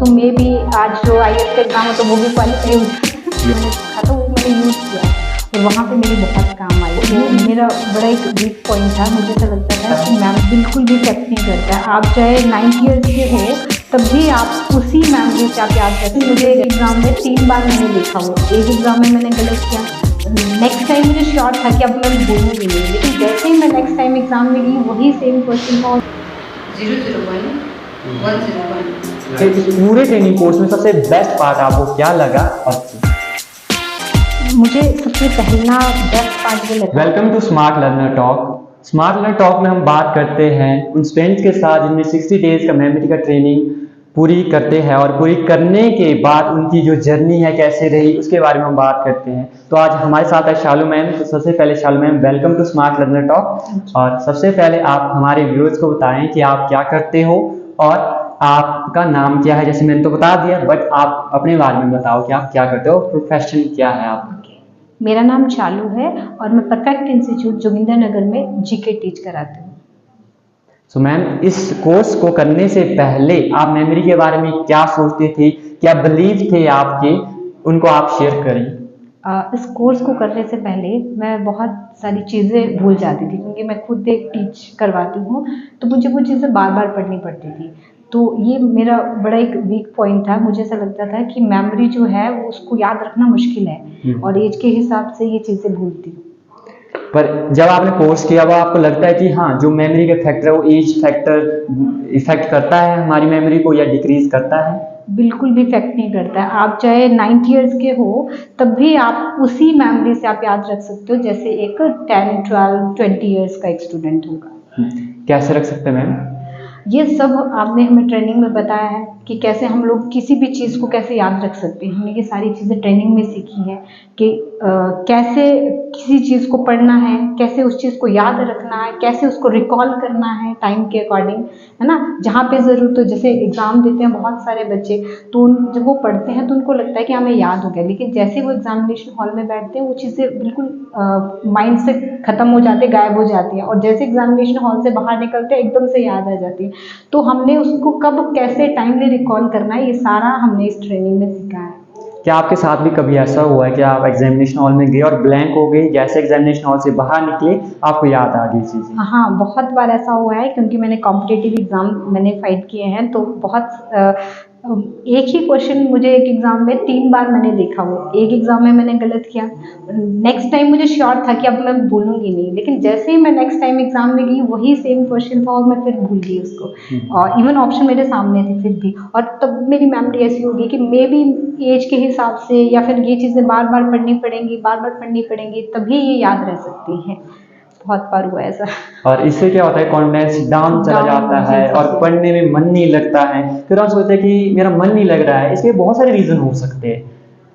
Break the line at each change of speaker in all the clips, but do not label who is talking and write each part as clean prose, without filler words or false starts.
तो मे भी आज जो IAS का एग्जाम है तो वो भी क्वालिफाई हो जाए। मैंने सीखा था वो मैंने यूज़ किया और वहाँ पे मेरी बहुत काम आई। वो मेरा बड़ा एक वीक पॉइंट था। मुझे ऐसा लगता था कि मैम बिल्कुल भी इफेक्ट नहीं करता है। आप चाहे 9 ईयर्स के हो तब भी आप उसी मेमोरी से आप याद करते। मुझे एग्जाम में 3 बार मैंने देखा वो। एक एग्जाम में मैंने गलत किया, नेक्स्ट टाइम मुझे श्योर था कि अब मैं बोलूँगी नहीं, लेकिन जैसे ही मैं नेक्स्ट टाइम एग्जाम में गई वही सेम क्वेश्चन था।
001 101।
इस पूरे ट्रेनिंग कोर्स में सबसे बेस्ट पार्ट आपको क्या लगा?
मुझे सबसे पहला बेस्ट पार्ट ये लगा।
Welcome to smart learner talk. Smart learner talk में हम बात करते हैं उन स्टूडेंट्स के साथ जिनमें 60 डेज का मेमोरी का ट्रेनिंग पूरी करते हैं और पूरी करने के बाद उनकी जो जर्नी है कैसे रही उसके बारे में हम बात करते हैं। तो आज हमारे साथ है शालू मैम। तो सबसे पहले Shalu ma'am, welcome to smart learner talk. और सबसे पहले आप हमारे व्यूअर्स को बताएं कि आप क्या करते हो और आपका नाम क्या है। जैसे मैंने तो बता दिया, बट आप अपने बारे में बताओ कि आप क्या करते हो, प्रोफेशन क्या है आपका?
मेरा नाम शालू है और मैं परफेक्ट इंस्टीट्यूट जोगिंदरनगर में जीके टीच कराती हूँ।
सो मैम, इस कोर्स को करने से पहले आप मेमोरी के बारे में क्या सोचते थे, क्या बिलीव थे आपके, उनको आप शेयर करें।
इस कोर्स को करने से पहले मैं बहुत सारी चीज़ें भूल जाती थी, क्योंकि मैं खुद एक टीच करवाती हूँ तो मुझे वो चीज़ें बार बार पढ़नी पड़ती थी। तो ये मेरा बड़ा एक वीक पॉइंट था। मुझे ऐसा लगता था कि मेमोरी जो है वो उसको याद रखना मुश्किल है और एज के हिसाब से ये चीज़ें भूलती हूँ।
पर जब आपने कोर्स किया वो आपको लगता है कि हाँ, जो मेमोरी का फैक्टर है वो एज फैक्टर इफेक्ट करता है हमारी मेमोरी को या डिक्रीज करता है?
बिल्कुल भी इफेक्ट नहीं करता है। आप चाहे 9 ईयर्स के हो तब भी आप उसी मेमोरी से आप याद रख सकते हो जैसे एक 10, 12, 20 ईयर्स का एक स्टूडेंट होगा।
कैसे रख सकते हैं मैम?
ये सब आपने हमें ट्रेनिंग में बताया है कि कैसे हम लोग किसी भी चीज़ को कैसे याद रख सकते हैं। हमने ये सारी चीज़ें ट्रेनिंग में सीखी है कि कैसे किसी चीज़ को पढ़ना है, कैसे उस चीज़ को याद रखना है, कैसे उसको रिकॉल करना है टाइम के अकॉर्डिंग, है ना। जहाँ पे ज़रूरत हो, जैसे एग्ज़ाम देते हैं बहुत सारे बच्चे, तो जब वो पढ़ते हैं तो उनको लगता है कि हमें याद हो गया, लेकिन जैसे वो एग्जामिनेशन हॉल में बैठते हैं वो चीज़ें बिल्कुल माइंड से ख़त्म हो जाती है, गायब हो जाती हैं, और जैसे एग्जामिनेशन हॉल से बाहर निकलते हैं एकदम से याद आ जाती है। तो हमने उसको कब कैसे टाइमली रिकॉल करना है ये सारा हमने इस ट्रेनिंग में सीखा है।
क्या आपके साथ भी कभी ऐसा हुआ है कि आप एग्जामिनेशन हॉल में गए और ब्लैंक हो गए, जैसे एग्जामिनेशन हॉल से बाहर निकले आपको याद आ गई चीज़ें?
हाँ, बहुत बार ऐसा हुआ है, क्योंकि मैंने कॉम्पिटिटिव एग्ज़ाम मैंने फाइट किए हैं। तो बहुत एक ही क्वेश्चन मुझे एक एग्ज़ाम में 3 बार मैंने देखा। वो एक एग्ज़ाम में मैंने गलत किया, नेक्स्ट टाइम मुझे श्योर था कि अब मैं बोलूँगी नहीं, लेकिन जैसे ही मैं नेक्स्ट टाइम एग्ज़ाम में गई वही सेम क्वेश्चन था और मैं फिर भूल गई उसको, और इवन ऑप्शन मेरे सामने थे फिर भी। और तब मेरी मेमोरी ऐसी हो गई कि मे बी एज के हिसाब से या फिर ये चीज़ें बार बार पढ़नी पड़ेंगी तभी ये याद रह सकती हैं। बहुत बार हुआ ऐसा।
और इससे क्या होता है, कॉन्फिडेंस डाउन चला जाता है और पढ़ने में मन नहीं लगता है। फिर हम सोचते हैं कि मेरा मन नहीं लग रहा है। इसके बहुत सारे रीज़न हो सकते हैं,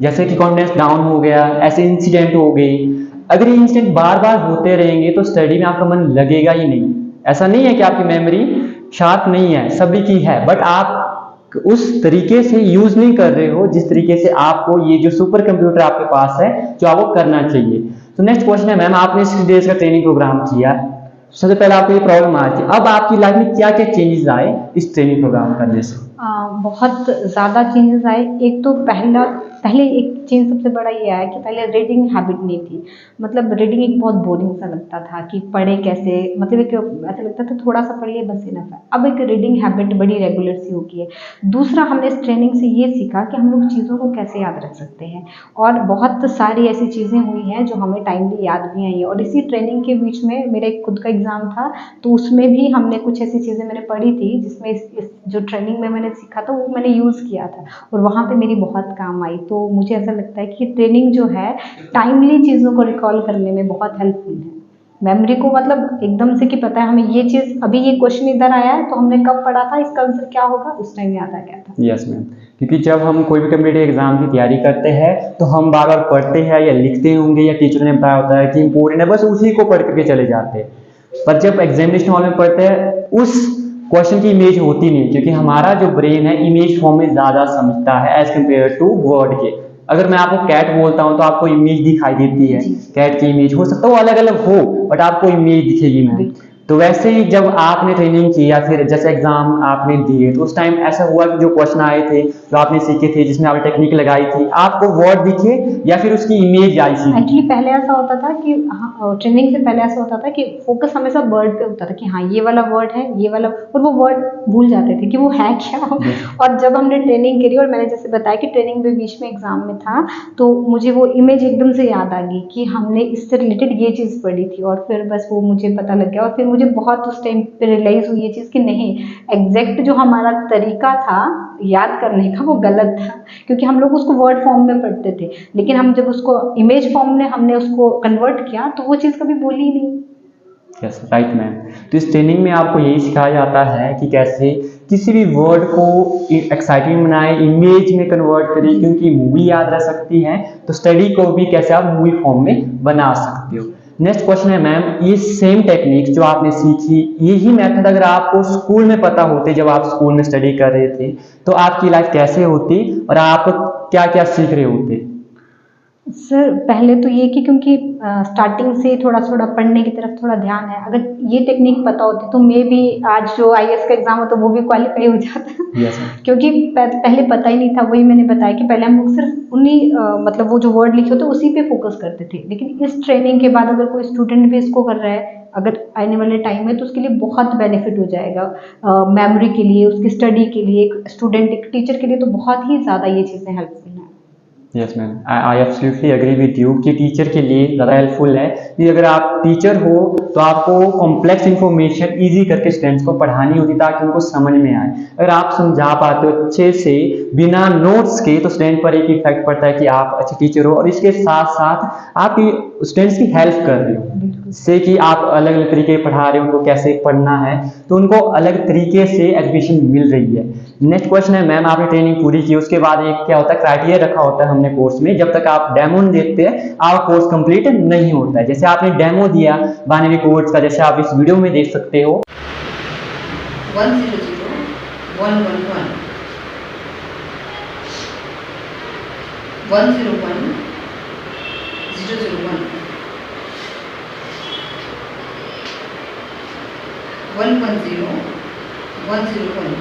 जैसे कि कॉन्फिडेंस डाउन हो गया, ऐसे इंसिडेंट हो गई। अगर ये इंसिडेंट बार बार होते रहेंगे तो स्टडी में आपका मन लगेगा ही नहीं। ऐसा नहीं है कि आपकी मेमोरी शार्प नहीं है, सभी की है, बट आप उस तरीके से यूज नहीं कर रहे हो जिस तरीके से आपको ये जो सुपर कंप्यूटर आपके पास है जो आपको करना चाहिए। तो नेक्स्ट क्वेश्चन है मैम, आपने 60 डेज का ट्रेनिंग प्रोग्राम किया, सबसे पहले आपको ये प्रॉब्लम आई थी, अब आपकी लाइफ में क्या क्या चेंजेस आए इस ट्रेनिंग प्रोग्राम करने से?
बहुत ज़्यादा चेंजेस आए। एक तो पहले एक चेंज सबसे बड़ा ये आया कि पहले रीडिंग हैबिट नहीं थी। मतलब रीडिंग एक बहुत बोरिंग सा लगता था कि पढ़े कैसे, मतलब एक ऐसा लगता था थोड़ा सा पढ़ लिया बस इनफ है। अब एक रीडिंग हैबिट बड़ी रेगुलर सी हो गई है। दूसरा, हमने इस ट्रेनिंग से ये सीखा कि हम लोग चीज़ों को कैसे याद रख सकते हैं, और बहुत सारी ऐसी चीज़ें हुई हैं जो हमें टाइमली याद भी आई हैं। और इसी ट्रेनिंग के बीच में मेरा एक खुद का एग्ज़ाम था, तो उसमें भी हमने कुछ ऐसी चीज़ें मैंने पढ़ी थी जिसमें इस जो ट्रेनिंग में मैंने सीखा था वो मैंने यूज़ किया था और वहाँ पे मेरी बहुत काम आई। तो मुझे ऐसा लगता है कि ट्रेनिंग जो है टाइमली चीज़ों को रिकॉल करने में बहुत हेल्पफुल है। मेमोरी को मतलब एकदम से कि पता है हमें ये चीज़, अभी ये क्वेश्चन इधर आया है तो हमने कब पढ़ा था, इसका आंसर क्या होगा, उस टाइम याद आ गया था।
यस मैम, क्योंकि जब हम कोई भी कम्पिटिटिव एग्जाम की तैयारी करते हैं तो हम बार बार पढ़ते हैं या लिखते होंगे या टीचर ने बताया होता है कि इम्पोर्टेंट है, बस उसी को पढ़ करके चले जाते हैं। पर जब एग्जामिनेशन हॉल में पढ़ते हैं उस क्वेश्चन की इमेज होती नहीं, क्योंकि हमारा जो ब्रेन है इमेज फॉर्म में ज़्यादा समझता है एज कम्पेयर टू वर्ड के। अगर मैं आपको कैट बोलता हूँ तो आपको इमेज दिखाई देती है, कैट की इमेज हो सकता है वो अलग अलग हो बट आपको इमेज दिखेगी मैम। तो वैसे ही जब आपने ट्रेनिंग की या फिर जैसे एग्जाम आपने दिए तो उस टाइम ऐसा हुआ कि जो क्वेश्चन आए थे जो आपने सीखे थे जिसमें आपने टेक्निक लगाई थी आपको वर्ड दिखे या फिर उसकी इमेज आई थी?
एक्चुअली पहले ऐसा होता था कि हाँ, ट्रेनिंग से पहले ऐसा होता था कि फोकस हमेशा वर्ड पे होता था कि हाँ ये वाला वर्ड है, ये वाला, और वो वर्ड भूल जाते थे कि वो है क्या। और जब हमने ट्रेनिंग करी और मैंने जैसे बताया कि ट्रेनिंग में बीच में एग्जाम में था, तो मुझे वो इमेज एकदम से याद आ गई कि हमने इससे रिलेटेड ये चीज़ पढ़ी थी, और फिर बस वो मुझे पता लग गया। और फिर मुझे बहुत उस टाइम पे रियलाइज़ हुई ये चीज़ कि नहीं, एग्जैक्ट जो हमारा तरीका था याद करने का वो गलत था, क्योंकि हम लोग उसको वर्ड फॉर्म में पढ़ते थे, लेकिन हम जब उसको इमेज फॉर्म में हमने उसको कन्वर्ट किया तो वो चीज़ कभी भूली ही नहीं।
Yes right ma'am. तो इस ट्रेनिंग में आपको यही सिखाया जाता है कि कैसे किसी भी वर्ड को एक्साइटिंग बनाए, इमेज में कन्वर्ट करें, क्योंकि मूवी याद रह सकती है तो स्टडी को भी कैसे आप मूवी फॉर्म में बना सकते हो। नेक्स्ट क्वेश्चन है मैम, ये सेम टेक्निक जो आपने सीखी, यही मेथड अगर आपको स्कूल में पता होते, जब आप स्कूल में स्टडी कर रहे थे, तो आपकी लाइफ कैसे होती और आप क्या क्या सीख रहे होते?
सर पहले तो ये कि क्योंकि स्टार्टिंग से थोड़ा थोड़ा पढ़ने की तरफ थोड़ा ध्यान है, अगर ये टेक्निक पता होती तो मे भी आज जो आईएएस का एग्जाम हो तो वो भी क्वालिफाई हो जाता।
Yes,
क्योंकि पहले पता ही नहीं था, वही मैंने बताया कि पहले हम लोग सिर्फ उन्हीं मतलब वो जो वर्ड लिखे होते उसी पे फोकस करते थे, लेकिन इस ट्रेनिंग के बाद अगर कोई स्टूडेंट भी इसको कर रहा है अगर आने वाले टाइम में, तो उसके लिए बहुत बेनिफिट हो जाएगा, मेमोरी के लिए, उसकी स्टडी के लिए, एक स्टूडेंट एक टीचर के लिए तो बहुत ही ज़्यादा ये चीज़ें हेल्पफुल हैं।
Yes ma'am, I absolutely agree with you कि टीचर के लिए ज़्यादा हेल्पफुल है कि अगर आप टीचर हो तो आपको कॉम्प्लेक्स इन्फॉर्मेशन इजी करके स्टूडेंट्स को पढ़ानी होती ताकि उनको समझ में आए। अगर आप समझा पाते हो अच्छे से बिना नोट्स के तो स्टूडेंट पर एक इफेक्ट पड़ता है कि आप अच्छे टीचर हो, और इसके साथ साथ आप स्टूडेंट्स की हेल्प कर रहे हो, से कि आप अलग अलग तरीके पढ़ा रहे हो, उनको कैसे पढ़ना है, तो उनको अलग तरीके से एजुकेशन मिल रही है। नेक्स्ट क्वेश्चन है मैम, आपने ट्रेनिंग पूरी की, उसके बाद एक क्या होता है क्राइटेरिया रखा होता है हमने कोर्स में, जब तक आप डेमो नहीं देते हैं आपका कोर्स कंप्लीट नहीं होता है। जैसे आपने डेमो दिया बाइनरी कोड्स का, जैसे आप इस वीडियो में देख सकते हो
1 0 0 1 1 1 1 0 1 0 0 1 1 1 0 1 0 1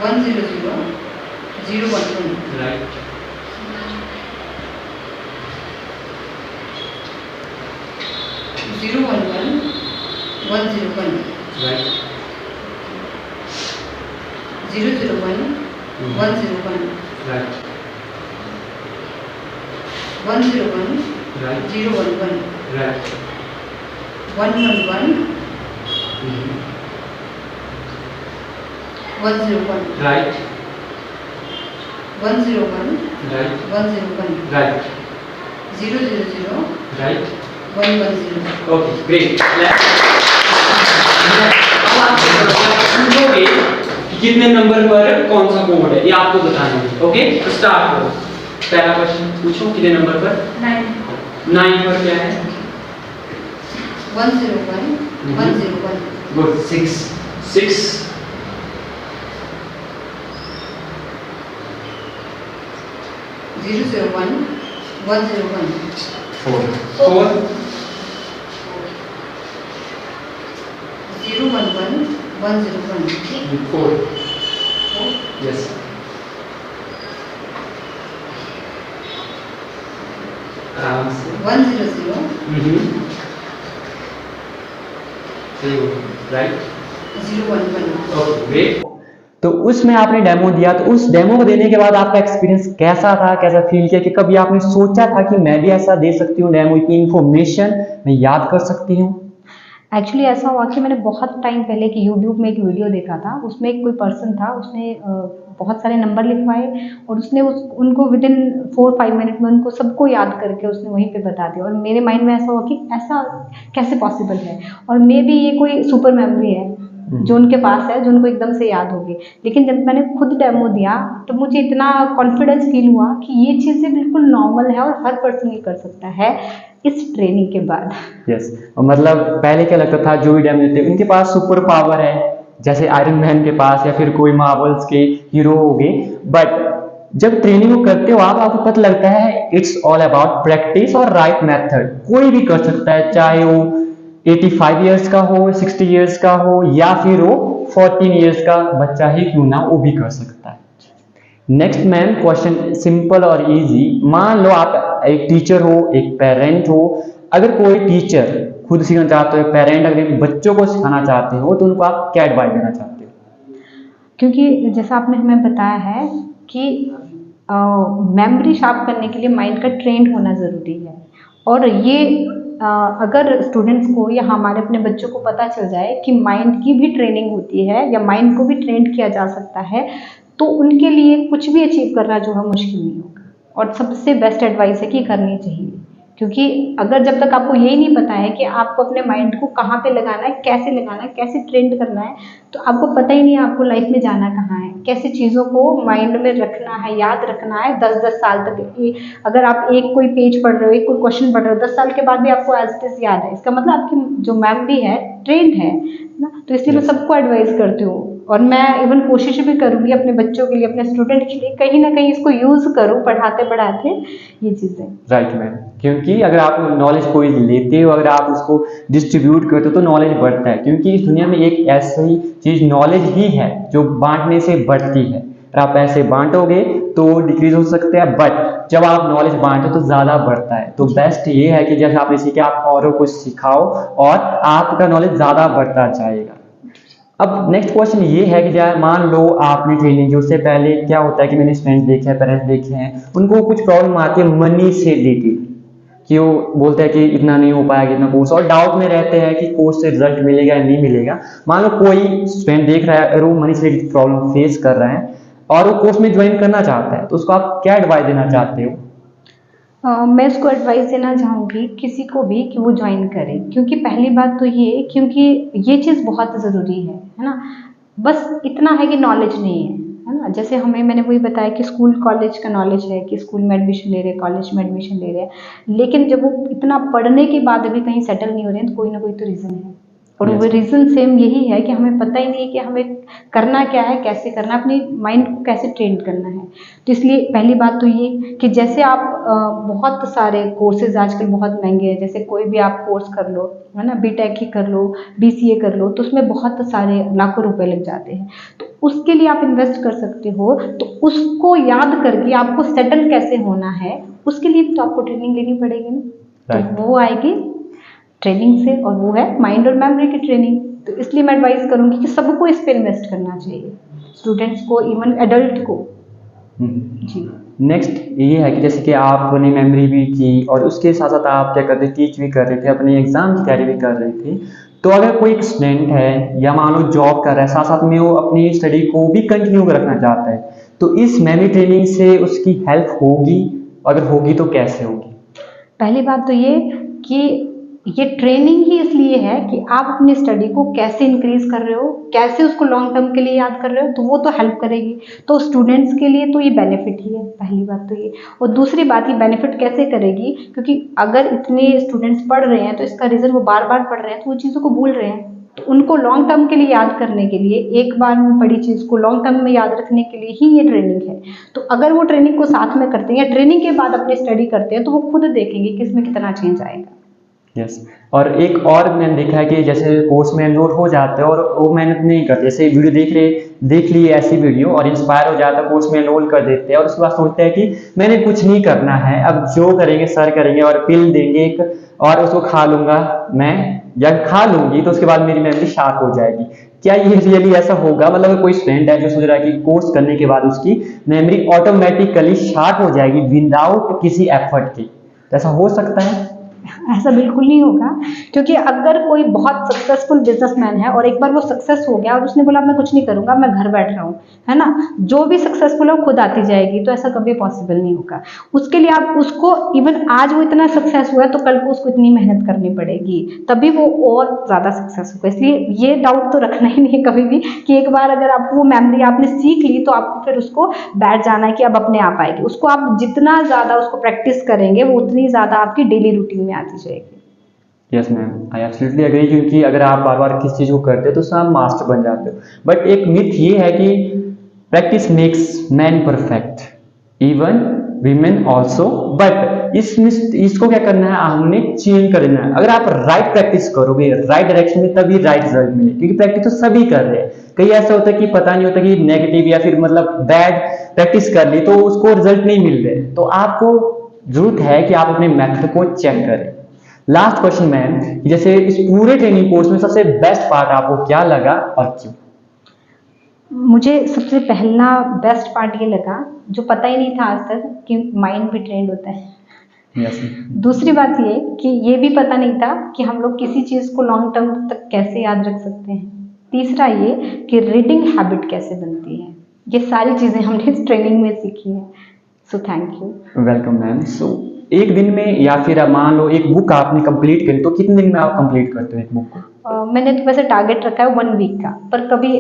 1 0 0 0 1 1
right
0 1 1 1 0 1
right
0 0 1 1 0 1
right
1 0 1
right
0 1 1
right
1 1 1 1 0 1
right
1 0 1
right
1 0 1
right
0 0 0
right
1 1 0
okay great. अब आप पूछोगे कि कितने नंबर पर कौन सा कोड है, ये आपको बताना है। ओके तो स्टार्ट करो। पहला क्वेश्चन पूछो, कितने नंबर पर? 9 पर क्या है?
1 0 1 1 0 1
गुड 6 0
0 1 1 0 1
4
0 1 1 1 0 1
4 यस आराम से
1 0 0
राइट
0 1 1
ओके ग्रेट। तो उसमें आपने डेमो दिया, तो उस डेमो को देने के बाद आपका एक्सपीरियंस कैसा था, कैसा फील किया कि कभी आपने सोचा था कि मैं भी ऐसा दे सकती हूँ डेमो की इंफॉर्मेशन मैं याद कर सकती हूँ?
एक्चुअली ऐसा हुआ कि मैंने बहुत टाइम पहले कि यूट्यूब में एक वीडियो देखा था, उसमें एक कोई पर्सन था, उसने बहुत सारे नंबर लिखवाए और उसने उनको विद इन 4-5 मिनट में उनको सबको याद करके उसने वहीं पे बता दिया। और मेरे माइंड में ऐसा हुआ कि ऐसा कैसे पॉसिबल है, और मे बी ये कोई सुपर मेमोरी है जो उनके पास है, जो उनको एकदम से याद होगी। लेकिन जब मैंने खुद डेमो दिया तो मुझे इतना कॉन्फिडेंस फील हुआ कि ये चीज़ें बिल्कुल नॉर्मल है और हर पर्सन ये कर सकता है इस ट्रेनिंग के बाद।
यस मतलब पहले क्या लगता था जो भी डेमो देते उनके पास सुपर पावर है, जैसे आयरन मैन के पास या फिर कोई मार्वल्स के हीरो हो गए, बट जब ट्रेनिंग को करते हो आपको पता लगता है इट्स ऑल अबाउट प्रैक्टिस और राइट मेथड। कोई भी कर सकता है, चाहे वो 85 इयर्स का हो, 60 इयर्स का हो, या फिर वो 14 इयर्स का बच्चा ही क्यों ना, वो भी कर सकता है। नेक्स्ट मैम, क्वेश्चन सिंपल और इजी। मान लो आप एक टीचर हो, एक पेरेंट हो, अगर कोई टीचर खुद सीखना चाहते हो, पेरेंट अगर बच्चों को सिखाना चाहते हो, तो उनको आप क्या एडवाइस देना चाहते हो?
क्योंकि जैसा आपने हमें बताया है कि मेमोरी शार्प करने के लिए माइंड का ट्रेंड होना ज़रूरी है, और ये अगर स्टूडेंट्स को या हमारे अपने बच्चों को पता चल जाए कि माइंड की भी ट्रेनिंग होती है या माइंड को भी ट्रेंड किया जा सकता है, तो उनके लिए कुछ भी अचीव करना जो है मुश्किल नहीं होगा। और सबसे बेस्ट एडवाइस है कि करनी चाहिए, क्योंकि अगर जब तक आपको यही नहीं पता है कि आपको अपने माइंड को कहाँ पे लगाना है, कैसे ट्रेंड करना है, तो आपको पता ही नहीं है आपको लाइफ में जाना कहाँ है, कैसे चीज़ों को माइंड में रखना है, याद रखना है 10-10 साल तक। अगर आप एक कोई पेज पढ़ रहे हो, एक कोई क्वेश्चन पढ़ रहे हो, 10 साल के बाद भी आपको एज इट इज याद है, इसका मतलब आपकी जो मेमोरी है ट्रेंड है ना। तो इसलिए मैं सबको एडवाइस करती हूँ, और मैं इवन कोशिश भी करूँगी अपने बच्चों के लिए, अपने स्टूडेंट के लिए कहीं ना कहीं इसको यूज़ करूँ पढ़ाते पढ़ाते ये चीज़ें।
राइट मैम, क्योंकि अगर आप नॉलेज कोई लेते हो, अगर आप उसको डिस्ट्रीब्यूट करते हो तो नॉलेज बढ़ता है, क्योंकि इस दुनिया में एक ऐसी चीज़ नॉलेज ही है जो बांटने से बढ़ती है। अगर आप ऐसे बांटोगे तो डिक्रीज हो सकते हैं, बट जब आप नॉलेज बांटो तो ज़्यादा बढ़ता है। तो बेस्ट ये है कि जैसे आपने सीखा आप औरों को सिखाओ और आपका नॉलेज ज़्यादा बढ़ता जाएगा। अब नेक्स्ट क्वेश्चन ये है कि जब मान लो आपने ट्रेनिंग की, उससे पहले क्या होता है कि मैंने स्टूडेंट्स देखे हैं, पेरेंट्स देखे हैं, उनको कुछ प्रॉब्लम आती है मनी से रिलेटेड, कि वो बोलते हैं कि इतना नहीं हो पाएगा इतना कोर्स, और डाउट में रहते हैं कि कोर्स से रिजल्ट मिलेगा या नहीं मिलेगा। मान लो कोई स्टूडेंट देख रहा है और वो मनी से रिलेटेड प्रॉब्लम फेस कर रहा है और वो कोर्स में ज्वाइन करना चाहता है, तो उसको आप क्या एडवाइस देना चाहते हो?
मैं इसको एडवाइस देना चाहूँगी किसी को भी कि वो ज्वाइन करे, क्योंकि पहली बात तो ये, क्योंकि ये चीज़ बहुत ज़रूरी है ना। बस इतना है कि नॉलेज नहीं है ना। जैसे मैंने वही बताया कि स्कूल कॉलेज का नॉलेज है कि स्कूल में एडमिशन ले रहे हैं, कॉलेज में एडमिशन ले रहे हैं, लेकिन जब वो इतना पढ़ने के बाद भी कहीं सेटल नहीं हो रहे हैं, तो कोई ना कोई तो रीज़न है। और वो रीज़न सेम यही है कि हमें पता ही नहीं है कि हमें करना क्या है, कैसे करना है, अपनी माइंड को कैसे ट्रेन करना है। तो इसलिए पहली बात तो ये कि जैसे आप बहुत सारे कोर्सेज आजकल बहुत महंगे हैं, जैसे कोई भी आप कोर्स कर लो है ना, बीटेक ही कर लो, बीसीए कर लो, तो उसमें बहुत सारे लाखों रुपए लग जाते हैं। तो उसके लिए आप इन्वेस्ट कर सकते हो, तो उसको याद करके आपको सेटल कैसे होना है, उसके लिए भी तो आपको ट्रेनिंग लेनी पड़ेगी ना। तो वो आएगी ट्रेनिंग से, और वो है माइंड और मेमोरी की ट्रेनिंग। तो इसलिए मैं एडवाइस करूँगी कि सबको इस पे इन्वेस्ट करना चाहिए, स्टूडेंट्स को, इवन एडल्ट को। जी।
नेक्स्ट ये है कि जैसे कि आपने मेमोरी भी की और उसके साथ साथ आप क्या करते, टीच भी कर रहे थे, अपने एग्जाम की तैयारी भी कर रहे थे, तो अगर कोई एक स्टूडेंट है या मान लो जॉब कर रहा है, साथ साथ में वो अपनी स्टडी को भी कंटिन्यू रखना चाहता है, तो इस मेमोरी ट्रेनिंग से उसकी हेल्प होगी? अगर होगी तो कैसे होगी?
पहली बात तो ये कि ये ट्रेनिंग ही इसलिए है कि आप अपनी स्टडी को कैसे इंक्रीज कर रहे हो, कैसे उसको लॉन्ग टर्म के लिए याद कर रहे हो, तो वो तो हेल्प करेगी। तो स्टूडेंट्स के लिए तो ये बेनिफिट ही है, पहली बात तो ये। और दूसरी बात, ये बेनिफिट कैसे करेगी, क्योंकि अगर इतने स्टूडेंट्स पढ़ रहे हैं तो इसका रीज़न वो बार बार पढ़ रहे हैं, तो वो चीज़ों को भूल रहे हैं। तो उनको लॉन्ग टर्म के लिए याद करने के लिए, एक बार में पढ़ी चीज़ को लॉन्ग टर्म में याद रखने के लिए ही ये ट्रेनिंग है। तो अगर वो ट्रेनिंग को साथ में करते हैं या ट्रेनिंग के बाद अपनी स्टडी करते हैं, तो वो खुद देखेंगे कि इसमें कितना चेंज आएगा।
यस और एक और मैंने देखा है कि जैसे कोर्स में एनरोल हो जाते हैं और वो मेहनत नहीं करते, जैसे वीडियो देख ली ऐसी वीडियो और इंस्पायर हो जाता है, कोर्स में एनरोल कर देते हैं और उसके बाद सोचते हैं कि मैंने कुछ नहीं करना है, अब जो करेंगे सर करेंगे और पिल देंगे एक और उसको खा लूंगा मैं, जब खा लूंगी तो उसके बाद मेरी मेमोरी शार्प हो जाएगी। क्या ये रियली ऐसा होगा? मतलब कोई स्टूडेंट है जो सोच रहा है कि कोर्स करने के बाद उसकी मेमोरी ऑटोमेटिकली शार्प हो जाएगी विदाउट किसी एफर्ट की, तो ऐसा हो सकता है?
ऐसा बिल्कुल नहीं होगा, क्योंकि अगर कोई बहुत सक्सेसफुल बिजनेसमैन है और एक बार वो सक्सेस हो गया और उसने बोला मैं कुछ नहीं करूंगा, मैं घर बैठ रहा हूँ, है ना, जो भी सक्सेसफुल है वो खुद आती जाएगी, तो ऐसा कभी पॉसिबल नहीं होगा। उसके लिए आप उसको, इवन आज वो इतना सक्सेस हुआ है तो कल को उसको इतनी मेहनत करनी पड़ेगी, तभी वो और ज़्यादा सक्सेस होगा। इसलिए ये डाउट तो रखना ही नहीं है कभी भी कि एक बार अगर आप वो मेमोरी आपने सीख ली तो आपको फिर उसको बैठ जाना है कि अब अपने आप आएगी। उसको आप जितना ज़्यादा उसको प्रैक्टिस करेंगे वो उतनी ज़्यादा आपकी डेली रूटीन में आती जाएगी।
Yes ma'am, I absolutely agree, क्योंकि अगर आप बार बार किसी चीज़ को करते हो तो उससे आप मास्टर बन जाते हो। बट एक मिथ ये है कि practice makes man perfect, even women also, but इसको क्या करना है, हमने चेंज करना है। अगर आप राइट प्रैक्टिस करोगे राइट डायरेक्शन में, तभी राइट रिजल्ट मिले, क्योंकि प्रैक्टिस तो सभी कर रहे हैं। कई ऐसा होता है कि पता नहीं होता कि नेगेटिव या फिर मतलब बैड प्रैक्टिस कर ली तो उसको रिजल्ट नहीं मिल रहे। तो आपको जरूरत है कि आप अपने मेथड को चेक करें। लास्ट क्वेश्चन मैम, जैसे इस पूरे ट्रेनिंग कोर्स में सबसे बेस्ट पार्ट आपको क्या लगा और क्यों?
मुझे सबसे पहला बेस्ट पार्ट ये लगा, जो पता ही नहीं था आज तक, कि माइंड भी ट्रेंड होता है।
Yes.
दूसरी बात ये कि ये भी पता नहीं था कि हम लोग किसी चीज़ को लॉन्ग टर्म तक कैसे याद रख सकते हैं। तीसरा ये कि रीडिंग हैबिट कैसे बनती है। ये सारी चीज़ें हमने इस ट्रेनिंग में सीखी हैं। So thank you.
Welcome ma'am. So एक दिन में या फिर मान लो एक बुक आपने कंप्लीट करी, तो कितने दिन में आप कंप्लीट करते हो एक बुक को?
मैंने तो वैसे टारगेट रखा है 1 वीक का, पर कभी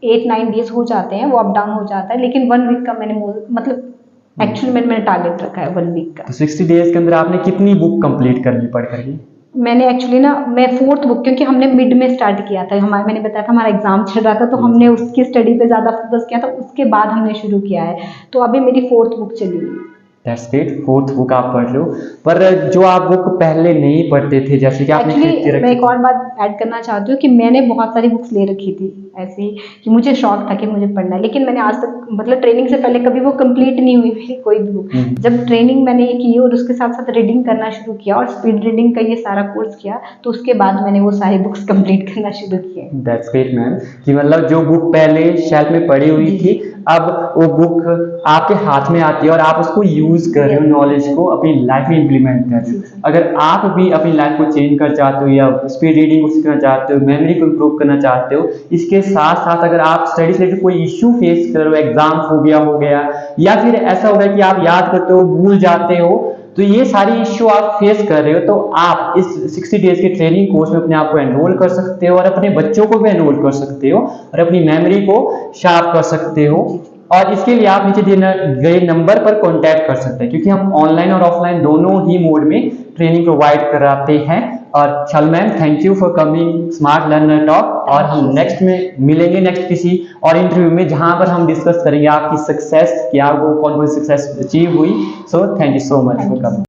8-9 डेज हो जाते हैं, वो अप डाउन हो जाता है, लेकिन 1 वीक का मैंने मतलब एक्चुअली मैंने टारगेट रखा है 1 वीक का।
तो 60 डेज के अंदर आपने कितनी बुक कंप्लीट कर ली पढ़ करके?
मैंने एक्चुअली ना, मैं 4th बुक, क्योंकि हमने मिड में स्टार्ट किया था, मैंने बताया था हमारा एग्जाम चल रहा था, तो हमने उसकी स्टडी पे ज़्यादा फोकस किया था, उसके बाद हमने शुरू किया है। तो अभी मेरी 4th बुक चली हुई है।
दैट्स ग्रेट, 4th बुक आप पढ़ लो। पर जो आप बुक पहले नहीं पढ़ते थे, जैसे कि आपने खरीद के
एक्चुअली मैं
रखी,
एक और बात ऐड करना चाहती हूँ कि मैंने बहुत सारी बुक्स ले रखी थी ऐसे ही, कि मुझे शौक था कि मुझे पढ़ना है, लेकिन मैंने आज तक मतलब ट्रेनिंग से पहले कभी वो कंप्लीट नहीं हुई मेरी कोई भी बुक। जब ट्रेनिंग मैंने ये की और उसके साथ साथ रीडिंग करना शुरू किया और स्पीड रीडिंग का ये सारा कोर्स किया, तो उसके बाद मैंने वो सारी बुक्स कंप्लीट करना शुरू किए।
दैट्स ग्रेट मैम, कि मतलब जो बुक पहले शेल्फ में पड़ी हुई थी, अब वो बुक आपके हाथ में आती है और आप उसको यूज कर रहे हो, नॉलेज को अपनी लाइफ में इंप्लीमेंट कर रहे हो। अगर आप भी अपनी लाइफ को चेंज कर चाहते हो या स्पीड रीडिंग को सीखना चाहते हो, मेमोरी को इम्प्रूव करना चाहते हो, इसके साथ साथ अगर आप स्टडी से रिलेटेड कोई इश्यू फेस कर रहे हो, एग्जाम फोबिया हो गया, या फिर ऐसा हो गया कि आप याद करते हो भूल जाते हो, तो ये सारी इश्यू आप फेस कर रहे हो, तो आप इस 60 डेज के ट्रेनिंग कोर्स में अपने आप को एनरोल कर सकते हो और अपने बच्चों को भी एनरोल कर सकते हो और अपनी मेमोरी को शार्प कर सकते हो। और इसके लिए आप नीचे दिए गए नंबर पर कांटेक्ट कर सकते हैं, क्योंकि हम ऑनलाइन और ऑफलाइन दोनों ही मोड में ट्रेनिंग प्रोवाइड कराते हैं। और चल ma'am, thank you for coming smart learner talk, और हम नेक्स्ट में मिलेंगे नेक्स्ट किसी और इंटरव्यू में, जहां पर हम डिस्कस करेंगे आपकी सक्सेस, कि आपको कौन कौन सी सक्सेस अचीव हुई। सो thank you so much for coming.